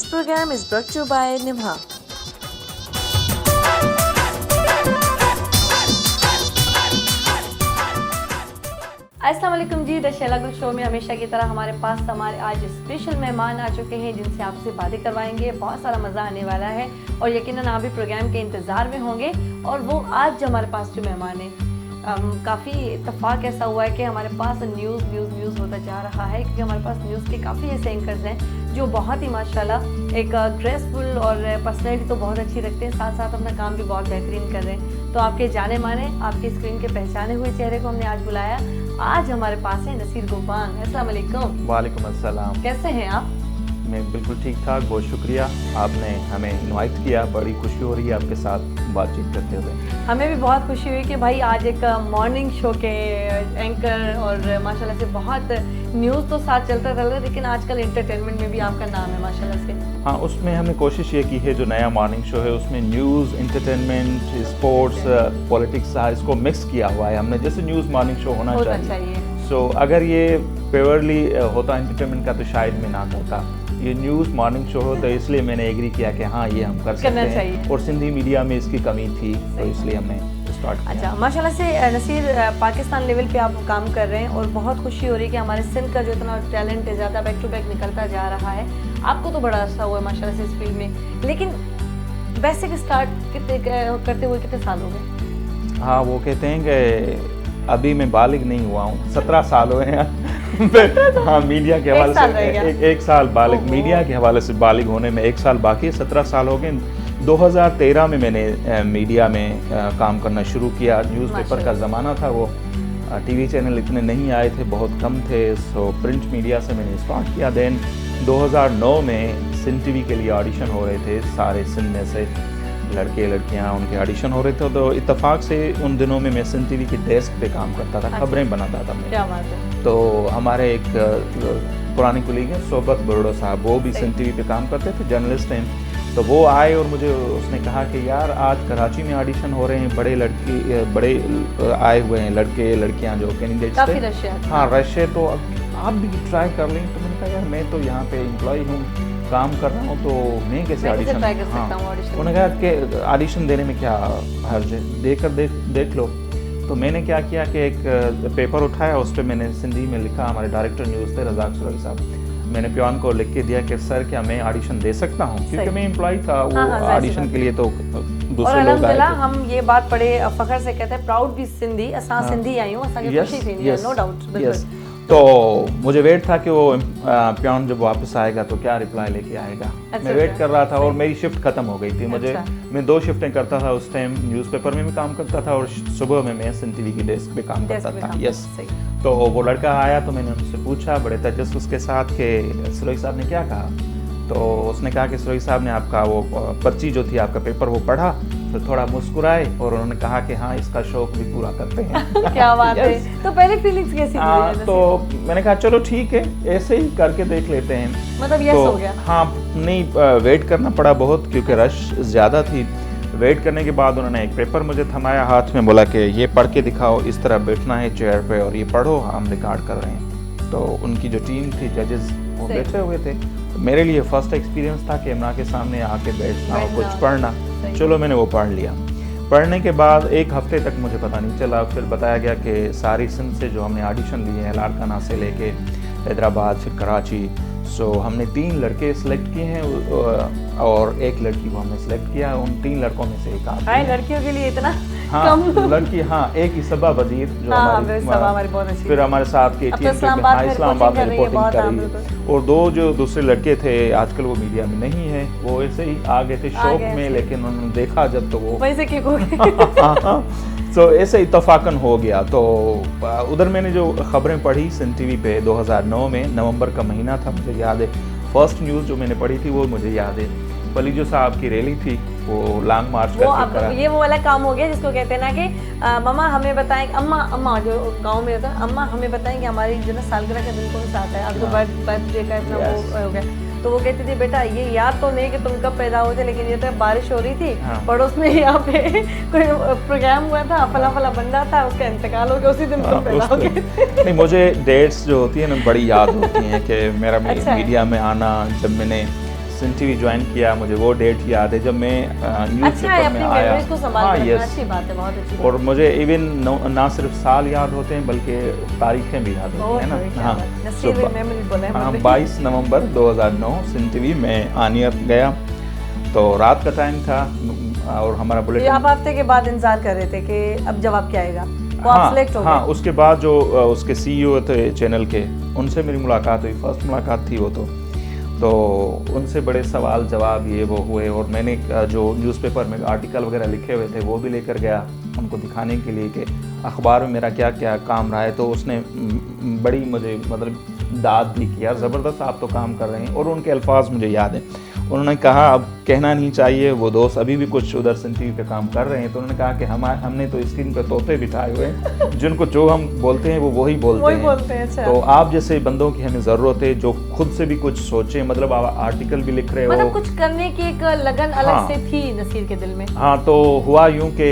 This program is brought to you by Nimha. अस्सलाम वालेकुम जी। The Shaila गुल शो में हमेशा की तरह हमारे पास हमारे आज स्पेशल मेहमान आ चुके हैं जिनसे आपसे बातें करवाएंगे। बहुत सारा मज़ा आने वाला है और यकीनन आप भी प्रोग्राम के इंतज़ार में होंगे। और वो आज जो हमारे पास जो मेहमान हैं, काफ़ी इत्तेफाक ऐसा हुआ है कि हमारे पास न्यूज़ होता जा रहा है, क्योंकि हमारे पास न्यूज़ के काफ़ी ऐसे एंकर्स हैं जो बहुत ही माशाल्लाह एक ग्रेसफुल और पर्सनैलिटी तो बहुत अच्छी रखते हैं, साथ साथ अपना काम भी बहुत बेहतरीन कर रहे हैं। तो आपके जाने माने, आपके स्क्रीन के पहचाने हुए चेहरे को हमने आज बुलाया। आज हमारे पास है नसीर गोपान। अस्सलाम वालेकुम। वालेकुम अस्सलाम। कैसे हैं आप? मैं बिल्कुल ठीक ठाक, बहुत शुक्रिया, आपने हमें इनवाइट किया। बड़ी खुशी हो रही है आपके साथ बातचीत करते हुए। हमें भी बहुत खुशी हुई कि भाई आज एक मॉर्निंग शो के एंकर और माशाल्लाह से बहुत न्यूज़ तो साथ चलता रहा, लेकिन आजकल एंटरटेनमेंट में भी आपका नाम है माशाल्लाह से। हाँ, उसमें हमने कोशिश ये की है, जो नया मॉर्निंग शो है उसमें न्यूज़, एंटरटेनमेंट, स्पोर्ट्स, पॉलिटिक्स इसको मिक्स किया हुआ है हमने, जैसे न्यूज़ मॉर्निंग शो होना चाहिए। सो अगर ये प्योरली होता एंटरटेनमेंट का तो शायद मैं ना करता। ये न्यूज़ मॉर्निंग शो हो तो इसलिए मैंने एग्री किया कि हाँ ये हम कर सकते हैं, और सिंधी मीडिया में इसकी कमी थी तो इसलिए हमने स्टार्ट किया। अच्छा, माशाल्लाह से नसीर, पाकिस्तान लेवल पे आप काम कर रहे हैं और बहुत खुशी हो रही है कि हमारे सिंध का जो इतना टैलेंट है ज़्यादा बैक टू बैक निकलता जा रहा है। आपको तो बड़ा अच्छा हुआ है माशाल्लाह से इस फील्ड में, लेकिन बेसिक स्टार्ट करते हुए कितने साल हो गए? हाँ, वो कहते हैं कि अभी मैं बालिग नहीं हुआ हूँ, 17 साल हुए हैं। हाँ, मीडिया के हवाले से एक साल बालिग, मीडिया के हवाले से बालिग होने में 1 साल बाकी है, 17 साल हो गए। 2013 में मैंने मीडिया में काम करना शुरू किया। न्यूज़पेपर का ज़माना था, वो टीवी चैनल इतने नहीं आए थे, बहुत कम थे, सो प्रिंट मीडिया से मैंने स्टार्ट किया। देन 2009 में सिंध टीवी के लिए ऑडिशन हो रहे थे, सारे सिंध में से लड़के लड़कियां उनके ऑडिशन हो रहे थे। तो इत्तेफाक से उन दिनों में मैं सिंध टीवी की डेस्क पे काम करता था, खबरें बनाता था मैं। क्या बात है। तो हमारे एक पुरानी कुलीग हैं सोबत बरोडो साहब, वो भी सिंध टीवी पे काम करते थे, जर्नलिस्ट हैं। तो वो आए और मुझे उसने कहा कि यार आज कराची में ऑडिशन हो रहे हैं, बड़े आए हुए हैं लड़के लड़कियां जो कैंडिडेट्स थे। हाँ, रश है, तो आप भी ट्राई कर लें। तो मैंने कहा यार मैं तो यहाँ पे एम्प्लॉय हूँ, काम कर रहा हूँ, तो मैं कैसे ऑडिशन ट्राई कर सकता हूँ? उन्होंने कहा कि ऑडिशन देने में क्या हर्ज है, देख लो। तो मैंने क्या किया कि एक पेपर उठाया, उस पर मैंने सिंधी में लिखा, हमारे डायरेक्टर न्यूज़ थे रज़ाक सुरई साहब, मैंने प्यान को लिख के दिया कि सर क्या मैं ऑडिशन दे सकता हूँ, क्योंकि मैं एम्प्लॉय था, वो ऑडिशन के लिए तो दूसरे लोग आए थे। हम ये बात बड़े फखर से कहते हैं, प्राउड भी सिंधी, असां सिंधी आयूं, असांखे खुशी थींदी है, नो डाउट। तो मुझे वेट था कि वो प्यान जब वापस आएगा तो क्या रिप्लाई लेके आएगा। मैं वेट कर रहा था और मेरी शिफ्ट खत्म हो गई थी। मैं 2 शिफ्टें करता था उस टाइम, न्यूज़पेपर में भी काम करता था और सुबह में मैं सिंध टीवी की डेस्क पे काम करता था। यस। तो वो लड़का आया तो मैंने उनसे पूछा बड़े तजस्सुस के साथ कि सुरई साहब ने क्या कहा। तो उसने कहा कि सुरई साहब ने आपका वो पर्ची जो थी, आपका पेपर वो पढ़ा, तो थोड़ा मुस्कुराए और उन्होंने कहा कि हाँ इसका शौक भी पूरा करते हैं। क्या बात है। तो पहले फीलिंग्स कैसी थी? तो मैंने कहा चलो ठीक है, ऐसे ही करके देख लेते हैं। मतलब यस हो गया? हाँ, नहीं वेट करना पड़ा बहुत, क्योंकि रश ज़्यादा थी। वेट करने के बाद उन्होंने एक पेपर मुझे थमाया हाथ में, बोला कि ये पढ़ के दिखाओ, इस तरह बैठना है चेयर पे और ये पढ़ो, हम रिकॉर्ड कर रहे हैं। तो उनकी जो टीम थी, जजेस, वो बैठे हुए थे। मेरे लिए फर्स्ट एक्सपीरियंस था कैमरा के सामने आके बैठना और कुछ पढ़ना। चलो मैंने वो पढ़ लिया। पढ़ने के बाद 1 हफ्ते तक मुझे पता नहीं चला, फिर बताया गया कि सारी सिंध से जो हमने ऑडिशन लिए हैं, लाड़काना से लेके हैदराबाद, फिर कराची, सो हमने 3 लड़के सेलेक्ट किए हैं और 1 लड़की को हमने सेलेक्ट किया। उन 3 लड़कों में से एक आप। लड़कियों के लिए इतना कम लड़की? हाँ, एक ही सबा वजीर जो हमारी बहुत अच्छी, फिर हमारे साथ के इस्लामाबाद में रिपोर्टिंग कर रही है, और 2 जो दूसरे लड़के थे आजकल वो मीडिया में नहीं है, वो ऐसे ही आ गए थे शौक में, लेकिन उन्होंने देखा जब तो वो वैसे किक हो गए। तो ऐसे इत्तफाकन हो गया। तो उधर मैंने जो खबरें पढ़ी सिंध टीवी पे 2009 में, नवंबर का महीना था, मुझे याद है। फर्स्ट न्यूज़ जो मैंने पढ़ी थी वो मुझे याद है, पलीजो साहब की रैली थी, वो लॉन्ग मार्च करके ये वो वाला काम हो गया जिसको कहते हैं ना कि मम्मा हमें बताएं, अम्मा जो गांव में होता है, अम्मा हमें बताएं कि हमारी जो ना सालगिरह का दिन कौन सा आता है, आपको बर्थडे का इतना वो हो गया। तो वो कहती थी बेटा ये याद तो नहीं कि तुम कब पैदा हुए थे, लेकिन ये तो बारिश हो रही थी, पड़ोस में यहाँ पे कोई प्रोग्राम हुआ था, फला बंदा था, उसका इंतकाल हो गया, उसी दिन तुम पैदा हो गए। नहीं, मुझे डेट्स जो होती है ना बड़ी याद होती हैं कि मेरा मीडिया में आना, जब मैंने सिंध टीवी ज्वाइन किया, मुझे वो डेट याद है जब मैं अच्छा है, न्यूज़पेपर अपनी में आया। मेमोरीज को संभाल हाँ, के रखना यस। अच्छी बात है, बहुत अच्छी और मुझे इवन ना सिर्फ साल याद होते हैं बल्कि तारीखें भी याद होती हैं ना। हाँ, नसीर so, मेमोरी बोले हैं हाँ, मुझे। 22 नवंबर 2009 सिंध टीवी में आनियर गया, तो रात का टाइम था और हमारा ये बुलेटिन। आप हफ्ते के बाद इंतजार कर रहे थे कि अब जवाब क्या आएगा, वो आप हाँ, सिलेक्ट हो हाँ, गए। उसके बाद जो उसके सीईओ थे चैनल के, उनसे मेरी मुलाकात हुई, फर्स्ट मुलाकात थी वो तो उनसे बड़े सवाल जवाब ये वो हुए, और मैंने जो न्यूज़पेपर में आर्टिकल वगैरह लिखे हुए थे वो भी लेकर गया उनको दिखाने के लिए कि अखबार में मेरा क्या क्या काम रहा है। तो उसने बड़ी मुझे मतलब दाद दी कि यार ज़बरदस्त आप तो काम कर रहे हैं, और उनके अल्फाज मुझे याद हैं। उन्होंने कहा अब कहना नहीं चाहिए, वो दोस्त अभी भी कुछ उधर सिंध टीवी पे काम कर रहे हैं, तो उन्होंने कहा कि हमने तो स्क्रीन पे तोते बिठाए हुए हैं जिनको जो हम बोलते हैं वो वही बोलते हैं। अच्छा। तो आप जैसे बंदों की हमें ज़रूरत है जो खुद से भी कुछ सोचें, मतलब आप आर्टिकल भी लिख रहे हो, मतलब कुछ करने की एक लगन अलग हाँ। से थी नसीर के दिल में। हाँ, तो हुआ यूँ कि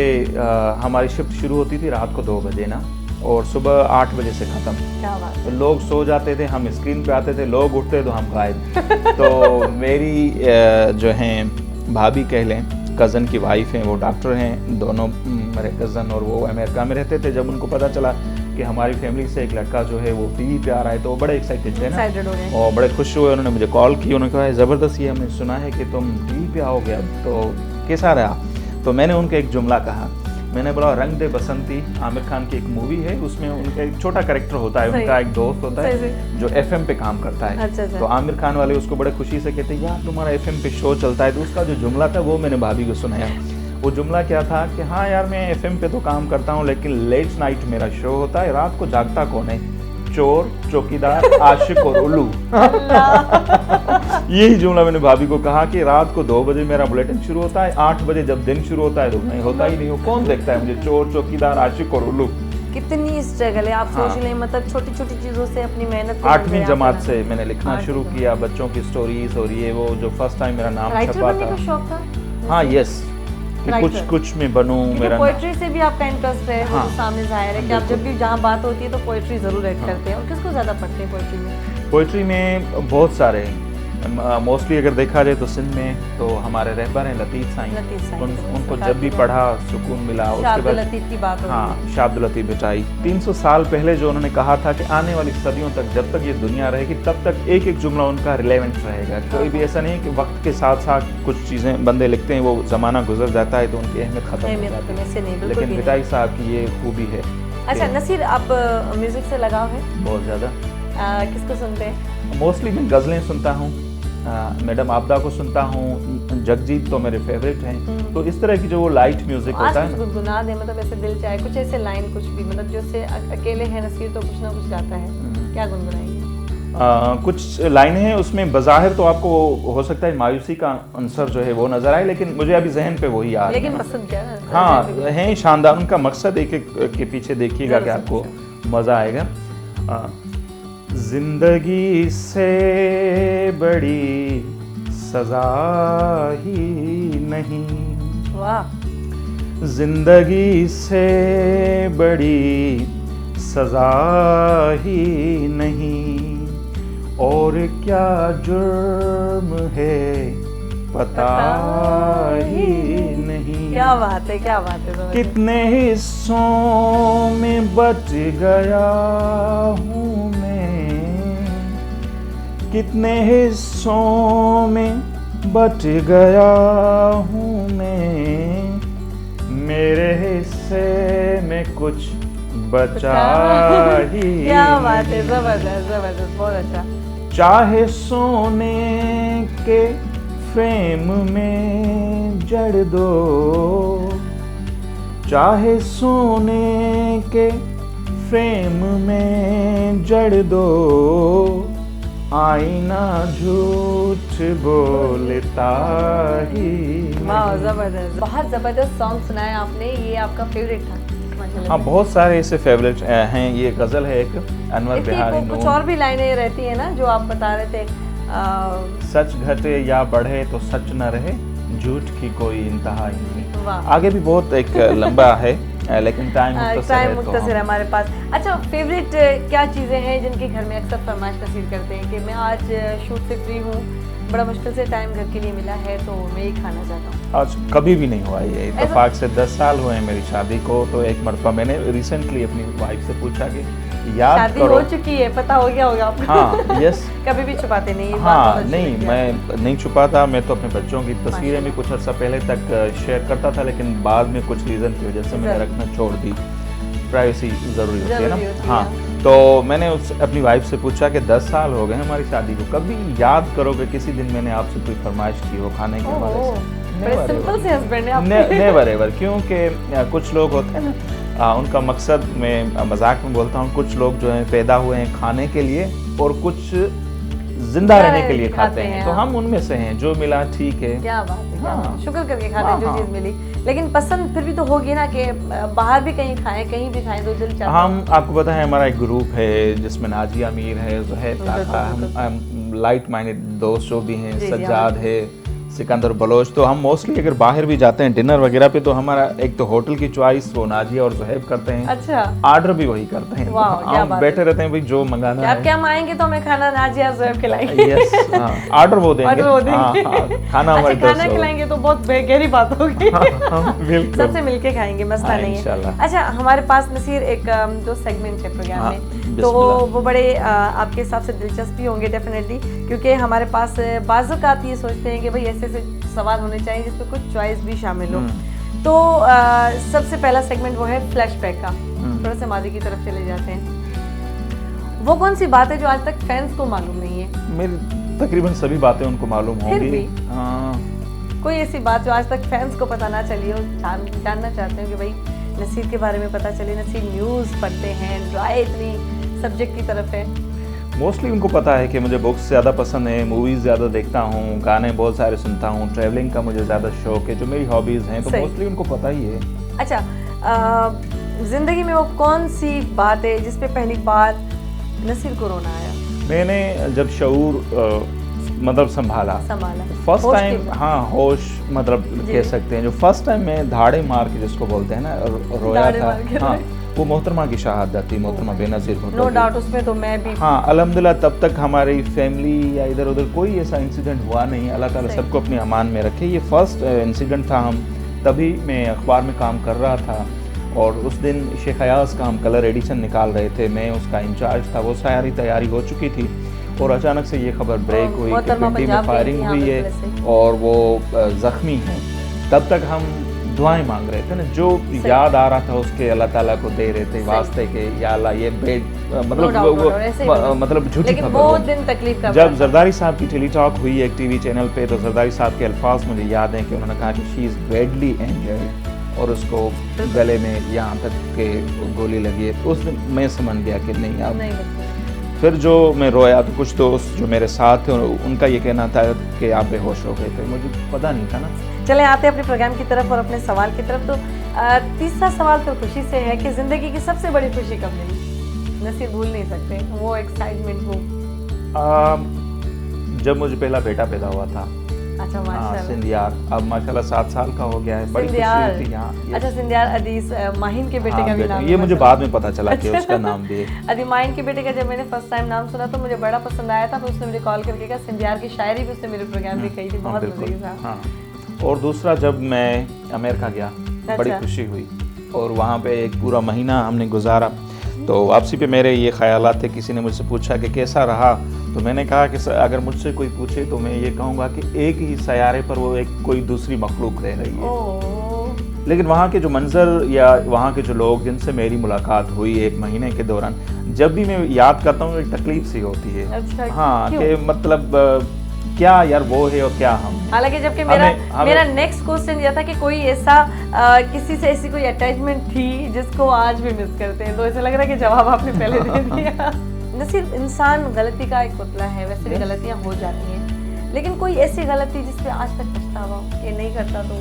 हमारी शिफ्ट शुरू होती थी रात को 2 बजे ना, और सुबह 8 बजे से ख़त्म। क्या बात है। तो लोग सो जाते थे, हम स्क्रीन पे आते थे, लोग उठते तो हम गायब। तो मेरी जो हैं भाभी कह लें, कज़न की वाइफ हैं, वो डॉक्टर हैं, दोनों मेरे कज़न, और वो अमेरिका में रहते थे। जब उनको पता चला कि हमारी फैमिली से एक लड़का जो है वो टीवी पे आ रहा है, तो वो बड़े एक्साइटेड थे ना, एक्साइटेड हो गए। और बड़े खुश हुए। उन्होंने मुझे कॉल की, उन्होंने कहा ज़बरदस्त, ये हमने सुना है कि तुम टीवी पे आओगे अब, तो कैसा रहा? तो मैंने उनको एक जुमला कहा, मैंने बोला रंग दे बसंती आमिर खान की एक मूवी है, उसमें उनका एक छोटा कैरेक्टर होता है, सही। उनका एक दोस्त होता सही, है जो एफएम पे काम करता है। अच्छा, अच्छा। तो आमिर खान वाले उसको बड़े खुशी से कहते हैं यार तुम्हारा एफएम पे शो चलता है। तो उसका जो जुमला था वो मैंने भाभी को सुनाया। वो जुमला क्या था कि हाँ यार मैं एफएम पे तो काम करता हूँ, लेकिन लेट नाइट मेरा शो होता है, रात को जागता कौन है? चोर, चौकीदार, आशिक और उल्लू। यही जुमला मैंने भाभी को कहा कि रात को 2 बजे मेरा बुलेटिन शुरू होता है, 8 बजे जब दिन शुरू होता है तो नहीं होता ही नहीं हो, कौन देखता है मुझे? चोर, चौकीदार, आशिक और उल्लू। कितनी स्ट्रगल है, आप हाँ। सोच लें, मतलब छोटी छोटी चीजों से अपनी मेहनत 8वीं जमात से मैंने लिखना 8वीं शुरू जमात। किया, बच्चों की स्टोरीज, और ये वो जो फर्स्ट टाइम मेरा नाम राइटर छपा बनने का था। शौक था। हाँ, यस, कि कुछ Writer। कुछ में बनूं मेरा नाम। पोएट्री से भी आपका इंटरेस्ट है, वो हाँ। तो सामने जाहिर है कि आप जब भी जहाँ बात होती है तो पोएट्री जरूर ऐड करते हैं। और किसको ज्यादा पढ़ते हैं पोएट्री में? पोइट्री में बहुत सारे हैं, मोस्टली अगर देखा जाए तो सिंध में तो हमारे रहबर हैं लतीफ़ साईं। लतीफ़ साईं, उनको सरकार जब भी की पढ़ा सुकून मिला। शाह उसके अब्दुल बाद लतीफ की बात होगी। हाँ, शाह अब्दुल लतीफ बेचाई 300 साल पहले जो उन्होंने कहा था कि आने वाली सदियों तक जब तक ये दुनिया रहेगी तब तक एक एक जुमला उनका रिलेवेंट रहेगा। कोई भी ऐसा नहीं है कि वक्त के साथ साथ कुछ चीज़ें बंदे लिखते हैं, वो ज़माना गुजर जाता है तो उनकी अहमियत ख़त्म हो अहमियत जाती तो ऐसे नहीं, है। बिल्कुल लेकिन भी बेचाई साहब की ये खूबी है। अच्छा नसीर, आप म्यूजिक से लगाव है? बहुत ज़्यादा। किसको सुनते हैं? मोस्टली मैं गज़लें सुनता हूँ, मैडम आपदा को सुनता हूँ, जगजीत तो मेरे फेवरेट हैं। तो इस तरह की जो वो लाइट म्यूजिक आज होता है कुछ ना, गुनगुना दे, मतलब ऐसे दिल चाहे कुछ ऐसे लाइन, कुछ भी, मतलब जैसे अकेले हैं नसीर तो कुछ ना कुछ गाता है, क्या गुनगुनाएंगे? कुछ लाइनें हैं उसमें बज़ाहिर तो आपको हो सकता है मायूसी का अंसर जो है वो नजर आए, लेकिन मुझे अभी जहन पे वही आ रहा है। लेकिन पसंद क्या है? हाँ, हैं शानदार, उनका मकसद एक एक के पीछे देखिएगा कि आपको मज़ा आएगा। जिंदगी से बड़ी सजा ही नहीं, वाह, जिंदगी से बड़ी सजा ही नहीं, और क्या जुर्म है पता ही नहीं। क्या बात है, क्या बात है। तो कितने हिस्सों में बच गया हूँ मैं, कितने हिस्सों में बच गया हूँ मैं, मेरे हिस्से में कुछ बचा ही क्या बात है, जबरदस्त जबरदस्त, बहुत अच्छा। चाहे सोने के फ्रेम में जड़ दो, चाहे सोने के फ्रेम में जड़ दो, आईना झूठ बोलता ही। वाह, जबरदस्त, बहुत जबरदस्त सॉन्ग सुनाया आपने। ये आपका फेवरेट था? हाँ, बहुत सारे ऐसे फेवरेट हैं। ये गज़ल है एक अनवर बिहारी कुछ नून। और भी लाइनें रहती है ना जो आप बता रहे थे। सच घटे या बढ़े तो सच न रहे, झूठ की कोई इंतहा ही नहीं। वाह, आगे भी बहुत एक लंबा है, लेकिन टाइम टाइम मुख्तसर मुख्तसर है है हमारे पास। अच्छा, फेवरेट क्या चीज़ें हैं जिनकी घर में अक्सर फरमाइश नसीर करते हैं कि मैं आज शूट से फ्री हूँ, बड़ा मुश्किल से टाइम घर के लिए मिला है तो मैं ये खाना चाहता हूँ। आज कभी भी नहीं हुआ ये, इत्तेफाक से 10 साल हुए हैं मेरी शादी को। तो एक मरतबा मैंने रिसेंटली अपनी वाइफ से पूछा कि याद शादी करो। हो चुकी है, पता हो गया होगा आपको। हाँ, यस। कभी भी छुपाते नहीं, ये बात हाँ, बहुत नहीं, अच्छी लगी मैं नहीं छुपाता। मैं तो अपने बच्चों की तस्वीरें भी कुछ अर्सा पहले तक शेयर करता था, लेकिन बाद में कुछ रीज़न की वजह से मैंने रखना छोड़ दी। प्राइवेसी ज़रूरी होती है ज़रूरी होती ना। है। हाँ, तो मैंने उस अपनी वाइफ से पूछा कि 10 साल हो गए हमारी शादी को, कभी याद करोगे किसी दिन मैंने आपसे कोई फरमाइश की हो खाने के हवाले ओह, से? बड़े सिंपल से हस्बैंड है आपके। नेवर एवर, क्योंकि कुछ लोग होते हैं ना, उनका मकसद, मैं मजाक में बोलता हूँ, कुछ लोग जो हैं पैदा हुए हैं खाने के लिए और कुछ जिंदा रहने के लिए खाते हैं। तो हम उनमें से हैं, जो मिला ठीक है। क्या बात है, क्या हाँ। बात है। शुक्र करके खाते हैं जो हाँ, चीज़ मिली। लेकिन पसंद फिर भी तो होगी ना कि बाहर भी कहीं खाएं, कहीं भी खाएं, तो दिल चाहता है। हम, आपको पता है, हमारा एक ग्रुप है जिसमें नाजिया अमीर है, ज़ुहैब ताका, हम लाइट माइंडेड दोस्त जो भी हैं, जी, सज्जाद है, सिकंदर बलोच। तो हम मोस्टली अगर बाहर भी जाते हैं डिनर वगैरह पे, तो हमारा एक तो होटल की चॉइस वो नाजिया और ज़ुहैब करते हैं। अच्छा, ऑर्डर भी वही करते हैं। वाह, तो क्या हम बात बैठे रहते हैं भाई जो मंगाना आप है। क्या हम आएंगे तो हमें खाना नाजिया ज़ुहैब खिलाएंगे। यस, हाँ, ऑर्डर वो देंगे। ऑर्डर वो देंगे। हाँ, खाना हमारे अच्छा, खाना दोस्त खिलाएंगे तो बहुत गहरी बात होगी। बिल्कुल। सबसे मिलके खाएंगे, मसला हाँ, नहीं है। इंशाल्लाह। अच्छा, हमारे पास नसीर एक दो सेगमेंट है प्रोग्राम हाँ, में, तो बिस्मिल्लाह। वो बड़े आपके हिसाब से दिलचस्प भी होंगे डेफिनेटली, क्योंकि हमारे पास बाज़ ये सोचते हैं कि भाई ऐसे ऐसे सवाल होने चाहिए जिसमें कुछ चॉइस भी शामिल हो। तो सबसे पहला सेगमेंट वो है फ्लैशबैक का। थोड़ा सा मादी की तरफ चले जाते हैं। वो कौन सी बात है जो आज तक फैंस को मालूम नहीं है? मेरी तकरीबन सभी बातें उनको मालूम फिर होंगी। भी? हाँ, कोई ऐसी बात जो आज तक फैंस को पता ना चली हो, जानना चाहते हो कि भाई नसीर के बारे में पता चले। नसीर न्यूज़ पढ़ते हैं, राय इतनी सब्जेक्ट की तरफ है। मोस्टली उनको पता है कि मुझे बुक्स ज़्यादा पसंद है, मूवीज़ ज़्यादा देखता हूँ, गाने बहुत सारे सुनता हूँ, ट्रैवलिंग का मुझे ज़्यादा शौक है, जो मेरी हॉबीज़ हैं, तो सही। मोस्टली उनको पता ही है। अच्छा, ज़िंदगी में वो कौन सी बात है जिस पे पहली बार नसीर को रोना आया, मैंने जब शऊर मतलब संभाला, संभाला? फर्स्ट होश टाइम, के- हाँ, होश मतलब जी। कह सकते हैं, जो फर्स्ट टाइम मैं धाड़े मार के जिसको बोलते हैं ना, रोया दाढ़े था। मार के हाँ, रोए। वो मोहतरमा की शहादत थी, मोहतरमा बेनज़ीर भुट्टो नो की। डाउट, उसमें तो मैं भी। हाँ, अल्हम्दुलिल्लाह तब तक हमारी फैमिली या इधर उधर कोई ऐसा इंसिडेंट हुआ नहीं। अल्लाह ताला सही। सबको अपनी अमान में रखे। ये फर्स्ट इंसिडेंट था। हम तभी मैं अखबार में काम कर रहा था और उस दिन शेख अयाज का हम कलर एडिशन निकाल रहे थे, मैं उसका इंचार्ज था। वो सारी तैयारी हो चुकी थी और अचानक से ये खबर ब्रेक हुई कि मोहतरमा पिंडी में पंजाब गई फायरिंग थी, हाँ, हुई है बिल्कुल ऐसे। और वो ज़ख्मी हैं। तब तक हम दुआएं मांग रहे थे ना, जो याद आ रहा था उसके अल्लाह ताला को दे रहे थे वास्ते के, या अल्लाह ये बेड मतलब झूठी लेकिन खबर वो हो। दिन तकलीफ का जब जरदारी साहब की टेली टॉक हुई एक टीवी चैनल पे, तो जरदारी साहब के अल्फाज मुझे याद हैं कि उन्होंने कहा कि शी इज़ बैडली इंजर्ड और उसको गले में यहाँ तक के गोली लगी है। उस दिन मैं समझ गया कि नहीं अब। नहीं लगता। फिर जो मैं रोया तो कुछ दोस्त जो मेरे साथ थे उनका ये कहना था कि आप बेहोश हो गए थे, मुझे पता नहीं था ना। चले आते हैं अपने प्रोग्राम की तरफ और अपने सवाल की तरफ। तो तीसरा सवाल तो खुशी से है कि ज़िंदगी की सबसे बड़ी खुशी कब मिली? नसीर भूल नहीं सकते वो एक्साइटमेंट, वो जब मुझे पहला बेटा पैदा हुआ था। अच्छा, हाँ, माशाल्लाह। सिंधियार, अब माशाल्लाह 7 साल का हो गया है। बड़ी खुशी सिंधियार। हुई थी यहाँ। अच्छा, सिंधियार अदीस माहिन के बेटे हाँ, का भी बेटा, नाम ये है, मुझे माशाल्लाह। बाद में पता चला कि उसका नाम भी है। अदी माहिन के बेटे का जब मैंने फर्स्ट टाइम नाम सुना तो मुझे बड़ा पसंद आया था। फिर उसने मुझे कॉल करके कहा, सिंधियार की शायरी भी उसने मेरे प्रोग्राम में कही थी, हाँ, बहुत बिल्कुल। मजे के साथ। हाँ, और दूसरा जब मैं अमेरिका गया, बड़ी अच्छा। खुशी हुई और वहाँ पे एक पूरा महीना हमने गुजारा। तो वापसी पे मेरे ये ख्यालात थे, किसी ने मुझसे पूछा कि कैसा रहा, तो मैंने कहा कि अगर मुझसे कोई पूछे तो मैं ये कहूँगा कि एक ही सयारे पर वो एक कोई दूसरी मखलूक रह रही है। ओह, लेकिन वहाँ के जो मंजर या वहाँ के जो लोग जिनसे मेरी मुलाकात हुई एक महीने के दौरान, जब भी मैं याद करता हूँ एक तकलीफ सी होती है। अच्छा, हाँ, क्यों? कि मतलब क्या यार वो है और क्या हम। हालांकि जबकि हमें- मेरा नेक्स्ट क्वेश्चन यह था कि कोई ऐसा किसी से ऐसी कोई अटैचमेंट थी जिसको आज भी मिस करते हैं, तो ऐसा लग रहा है कि जवाब आपने पहले दे दिया। नसीर, इंसान गलती का एक पुतला है, वैसे भी गलतियां हो जाती हैं, लेकिन कोई ऐसी गलती जिस पे आज तक पछतावा हो कि नहीं करता तो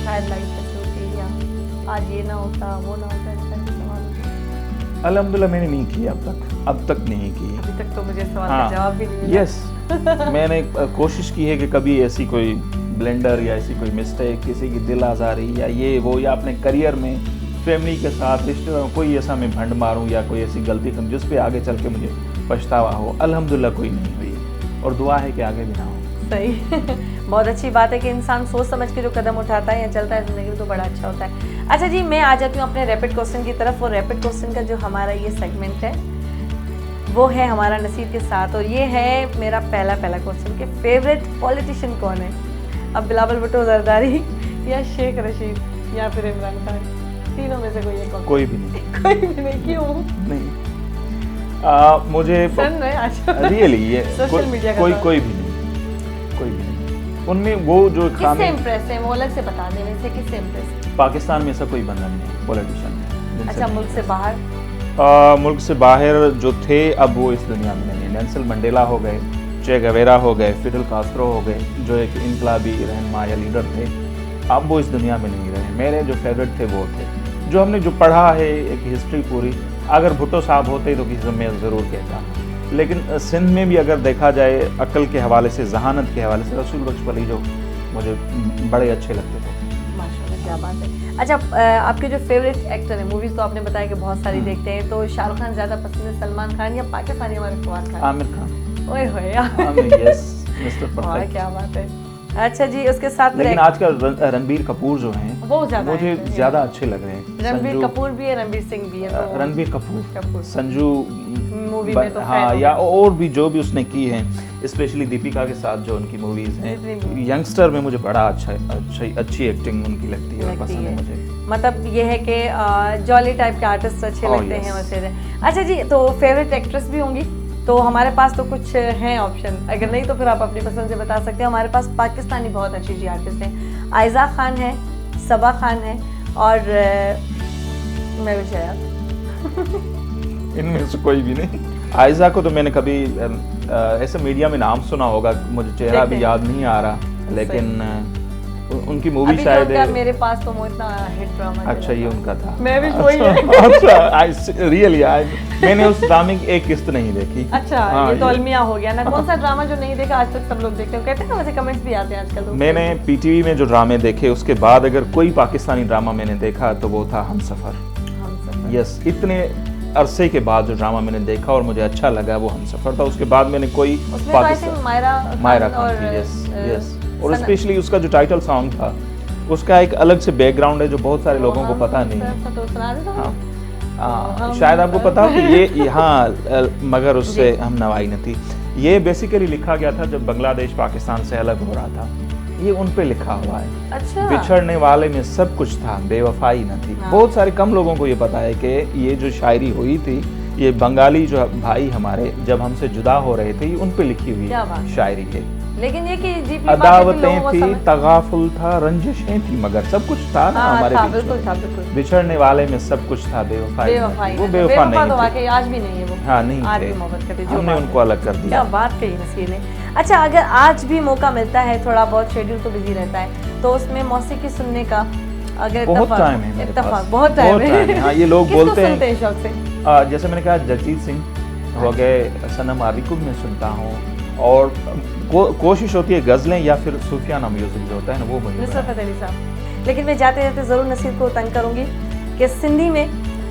शायद लाइफ ऐसी होती, या आज ये ना होता वो ना होता, इस तरह के सवाल। अल्हम्दुलिल्लाह मैंने नहीं की अब तक नहीं की। अभी तक तो मुझे सवाल हाँ, का जवाब भी नहीं मिला। यस। मैंने कोशिश की है कि कभी ऐसी कोई ब्लेंडर या ऐसी कोई मिस्टेक, किसी की दिल आज़ारी या ये वो, या अपने करियर में फैमिली के साथ रिश्तेदारों कोई ऐसा मैं भंड मारूं या कोई ऐसी गलती करूं जिस पे आगे चल के मुझे पछतावा हो, अल्हम्दुलिल्लाह कोई नहीं हुई और दुआ है कि आगे भी ना हो। सही बहुत अच्छी बात है कि इंसान सोच समझ के जो कदम उठाता है या चलता है ज़िंदगी में तो बड़ा अच्छा होता है। अच्छा जी, मैं आ जाती हूँ अपने रैपिड क्वेश्चन की तरफ। और रैपिड क्वेश्चन का जो हमारा ये सेगमेंट है वो है हमारा नसीर के साथ, और ये है मेरा पहला क्वेश्चन कि फेवरेट पॉलिटिशियन कौन है? अब बिलावल भुट्टो जरदारी या शेख रशीद या फिर इमरान खान, तीनों में से कोई एक? कोई भी नहीं। कोई भी नहीं, क्यों? नहीं, मुझे रियली ये सोशल मीडिया का कोई भी नहीं। उनमें वो जो किससे इम्प्रेस है वो अलग से बता दें, वैसे किससे इम्प्रेस? पाकिस्तान में ऐसा कोई बंदा नहीं पॉलिटिशियन। अच्छा, मुल्क से बाहर? मुल्क से बाहर जो थे अब वो इस दुनिया में नहीं है। नेल्सन मंडेला हो गए, चे गवेरा हो गए, फिडल कास्ट्रो हो गए, जो एक इनकलाबी रहनुमा या लीडर थे, अब वो इस दुनिया में नहीं रहे। मेरे जो फेवरेट थे वो थे, जो हमने जो पढ़ा है एक हिस्ट्री पूरी। अगर भुट्टो साहब होते तो किसी में ज़रूर कहता, लेकिन सिंध में भी अगर देखा जाए अक्ल के हवाले से, जहानत के हवाले से, रसूल बख्श वली जो मुझे बड़े अच्छे लगते थे। माशाल्लाह, क्या बात है। अच्छा, आपके जो फेवरेट एक्टर है, मूवीज़ तो आपने बताया कि बहुत सारी देखते हैं, तो शाहरुख खान ज़्यादा पसंद है, सलमान खान या पाकिस्तानी हमारे फवाद खान? आमिर खान। ओए होए, यस, मिस्टर परफेक्ट। क्या बात है। अच्छा जी, उसके साथ लेकिन आजकल रणबीर कपूर जो हैं वो मुझे ज़्यादा अच्छे लग रहे हैं। रणबीर कपूर भी है, रणबीर सिंह भी है, तो रणबीर कपूर संजू मूवी में तो हाँ, या और भी जो भी उसने की हैं, स्पेशली दीपिका के साथ जो उनकी मूवीज़ हैं, यंगस्टर में मुझे बड़ा अच्छी एक्टिंग उनकी लगती है और पसंद है मुझे। मतलब ये है कि जॉली टाइप के आर्टिस्ट अच्छे लगते हैं वैसे। अच्छा जी, तो फेवरेट एक्ट्रेस भी होंगी, तो हमारे पास तो कुछ हैं ऑप्शन, अगर नहीं तो फिर आप अपनी पसंद से बता सकते हैं। हमारे पास पाकिस्तानी बहुत अच्छी अच्छी आर्टिस्ट हैं। आयज़ा खान है, सबा खान है और मैं भी शायद इनमें से कोई भी नहीं। आयज़ा को तो मैंने कभी ऐसे मीडिया में नाम सुना होगा, मुझे चेहरा भी याद नहीं आ रहा, लेकिन उनकी मूवी शायद है मेरे पास तो वो इतना हिट ड्रामा। अच्छा, ये उनका था। मैं भी वही है। अच्छा, रियली मैंने उस ड्रामे की एक किस्त नहीं देखी। अच्छा, ये तो अलमिया हो गया ना। कौन सा ड्रामा जो नहीं देखा आज तक सब लोग देखते हैं, कहते हैं ना, वैसे कमेंट्स भी आते हैं आजकल। मैंने पीटीवी में जो ड्रामे देखे उसके बाद अगर कोई पाकिस्तानी ड्रामा मैंने देखा तो वो था हमसफर। यस, इतने अरसे के बाद जो ड्रामा मैंने देखा और मुझे अच्छा लगा वो हमसफर था। उसके बाद मैंने कोई मायरा खान थी। यस, और स्पेशली उसका जो टाइटल सॉन्ग था उसका एक अलग से बैकग्राउंड है जो बहुत सारे लोगों को पता नहीं है। हाँ, शायद आपको पता हो कि ये हाँ, मगर उससे हम नवाई न थी। ये बेसिकली लिखा गया था जब बांग्लादेश पाकिस्तान से अलग हो रहा था, ये उन पे लिखा हुआ है। अच्छा। बिछड़ने वाले में सब कुछ था, बेवफाई न थी। हाँ। बहुत सारे कम लोगों को ये पता है कि ये जो शायरी हुई थी, ये बंगाली जो भाई हमारे जब हमसे जुदा हो रहे थे, उन पे लिखी हुई शायरी है। लेकिन ये कि अदावतें थी, तगाफुल था, रंजिशें थी, मगर सब कुछ था ना हमारे बीच। बिल्कुल। बिछड़ने वाले में सब कुछ था, बेवफाई वो बेवफा नहीं थी। आज भी नहीं है वो। हाँ, नहीं थे, हमने उनको अलग कर दिया। क्या बात कही नसीर ने। अच्छा, अगर आज भी मौका मिलता है, थोड़ा बहुत शेड्यूल तो बिजी रहता है, तो उसमें मौसीकी सुनने का अगर बहुत टाइम है मेरे पास, बहुत टाइम है। हाँ, ये लोग बोलते हैं शौक से, जैसे मैंने कहा जगजीत सिंह हो गए, सनम आबिकुब में सुनता हूँ, और कोशिश होती है गज़लें या फिर सूफियाना म्यूजिक जो होता है ना वो मुझे। नुसरत फतेह अली साहब। लेकिन मैं जाते जाते ज़रूर नसीर को तंग करूँगी कि सिंधी में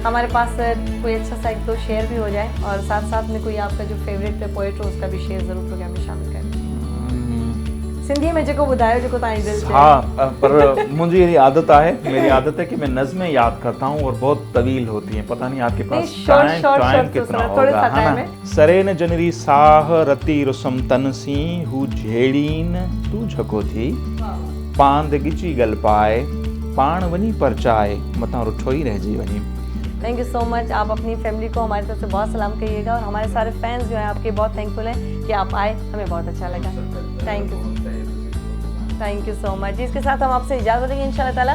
हमारे पास कोई अच्छा सा एक दो शेर भी हो जाए, और साथ साथ में कोई आपका जो फेवरेट पोएट हो उसका भी शेर ज़रूर प्रोग्राम में शामिल करें। सिंधी में जो बुधायो जो ताई दिल से। हाँ, पर मुझे ये आदत है, मेरी आदत है कि मैं नज़में याद करता हूँ और बहुत तवील होती हैं। पता नहीं आपके पास टाइम कितना होगा, है ना। सरेन जनरी साह रती रुसम तनसी हु झेड़ीन तू झको थी पांद गिची गल पाए पाण वनी परचाए मता रुठो ही रह जी वनी। Thank you so much. आप अपनी फैमिली को हमारी तरफ से बहुत सलाम कहिएगा, और हमारे सारे फैंस जो हैं आपके बहुत थैंकफुल हैं कि आप आए, हमें बहुत अच्छा लगा। Thank you so much. इसके साथ हम आपसे इजाज़त देंगे इंशाल्लाह ताला।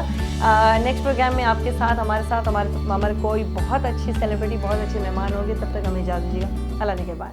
नेक्स्ट प्रोग्राम में आपके साथ हमारे कोई बहुत अच्छी सेलिब्रिटी, बहुत अच्छे मेहमान होंगे। तब तक हमें इजाज़त दीजिएगा। अल्लाह के बाद।